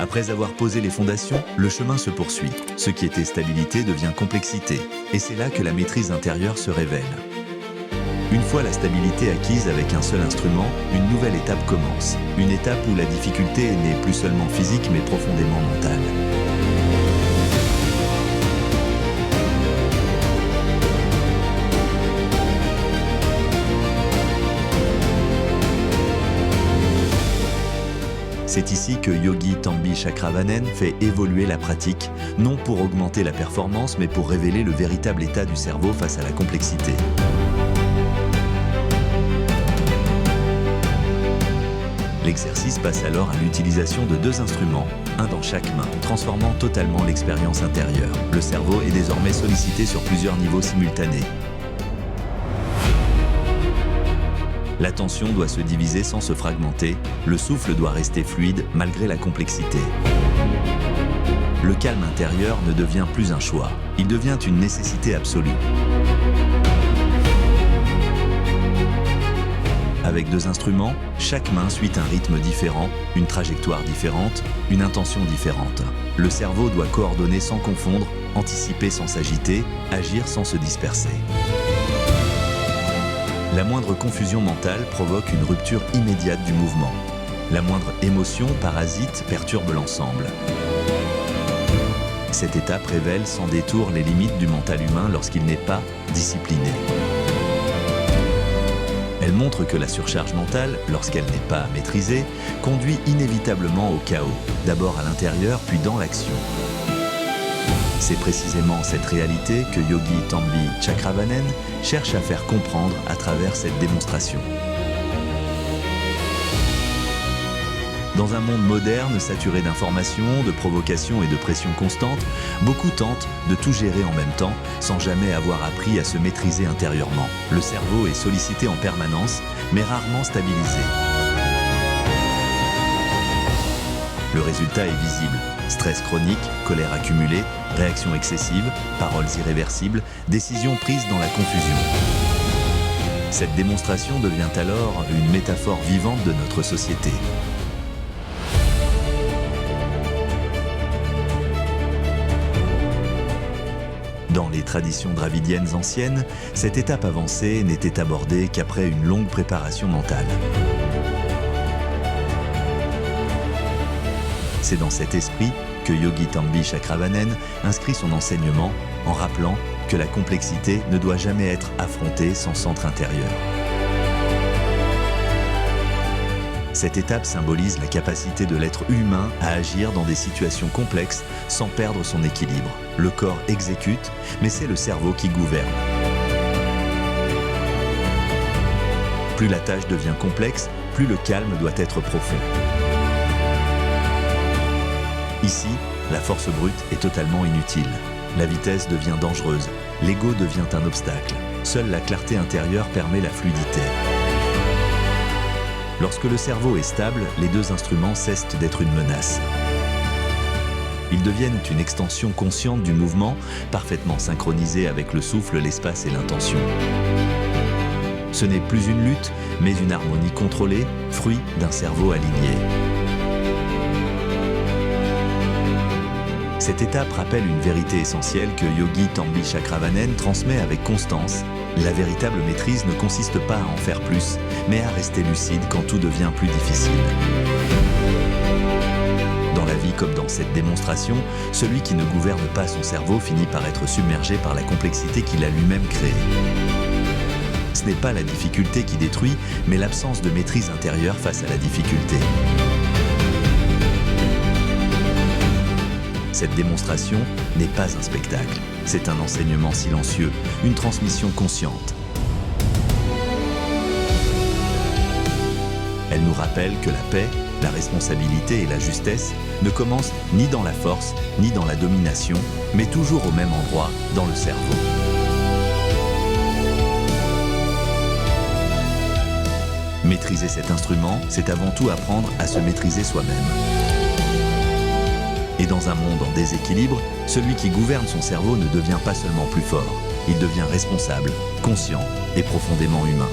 Après avoir posé les fondations, le chemin se poursuit. Ce qui était stabilité devient complexité. Et c'est là que la maîtrise intérieure se révèle. Une fois la stabilité acquise avec un seul instrument, une nouvelle étape commence. Une étape où la difficulté n'est plus seulement physique mais profondément mentale. C'est ici que Yogi Tambi Chakravanen fait évoluer la pratique, non pour augmenter la performance, mais pour révéler le véritable état du cerveau face à la complexité. L'exercice passe alors à l'utilisation de 2 instruments, un dans chaque main, transformant totalement l'expérience intérieure. Le cerveau est désormais sollicité sur plusieurs niveaux simultanés. L'attention doit se diviser sans se fragmenter, le souffle doit rester fluide malgré la complexité. Le calme intérieur ne devient plus un choix, il devient une nécessité absolue. Avec 2 instruments, chaque main suit un rythme différent, une trajectoire différente, une intention différente. Le cerveau doit coordonner sans confondre, anticiper sans s'agiter, agir sans se disperser. La moindre confusion mentale provoque une rupture immédiate du mouvement. La moindre émotion parasite perturbe l'ensemble. Cette étape révèle sans détour les limites du mental humain lorsqu'il n'est pas discipliné. Elle montre que la surcharge mentale, lorsqu'elle n'est pas maîtrisée, conduit inévitablement au chaos, d'abord à l'intérieur puis dans l'action. C'est précisément cette réalité que Yogi Tambi Chakravanen cherche à faire comprendre à travers cette démonstration. Dans un monde moderne saturé d'informations, de provocations et de pression constante, beaucoup tentent de tout gérer en même temps sans jamais avoir appris à se maîtriser intérieurement. Le cerveau est sollicité en permanence, mais rarement stabilisé. Le résultat est visible. Stress chronique, colère accumulée, réactions excessives, paroles irréversibles, décisions prises dans la confusion. Cette démonstration devient alors une métaphore vivante de notre société. Dans les traditions dravidiennes anciennes, cette étape avancée n'était abordée qu'après une longue préparation mentale. C'est dans cet esprit que Yogi Tambi Chakravanen inscrit son enseignement en rappelant que la complexité ne doit jamais être affrontée sans centre intérieur. Cette étape symbolise la capacité de l'être humain à agir dans des situations complexes sans perdre son équilibre. Le corps exécute, mais c'est le cerveau qui gouverne. Plus la tâche devient complexe, plus le calme doit être profond. Ici, la force brute est totalement inutile. La vitesse devient dangereuse, l'ego devient un obstacle. Seule la clarté intérieure permet la fluidité. Lorsque le cerveau est stable, les 2 instruments cessent d'être une menace. Ils deviennent une extension consciente du mouvement, parfaitement synchronisée avec le souffle, l'espace et l'intention. Ce n'est plus une lutte, mais une harmonie contrôlée, fruit d'un cerveau aligné. Cette étape rappelle une vérité essentielle que Yogi Tambi Chakravanen transmet avec constance. La véritable maîtrise ne consiste pas à en faire plus, mais à rester lucide quand tout devient plus difficile. Dans la vie comme dans cette démonstration, celui qui ne gouverne pas son cerveau finit par être submergé par la complexité qu'il a lui-même créée. Ce n'est pas la difficulté qui détruit, mais l'absence de maîtrise intérieure face à la difficulté. Cette démonstration n'est pas un spectacle, c'est un enseignement silencieux, une transmission consciente. Elle nous rappelle que la paix, la responsabilité et la justesse ne commencent ni dans la force, ni dans la domination, mais toujours au même endroit, dans le cerveau. Maîtriser cet instrument, c'est avant tout apprendre à se maîtriser soi-même. Et dans un monde en déséquilibre, celui qui gouverne son cerveau ne devient pas seulement plus fort, il devient responsable, conscient et profondément humain.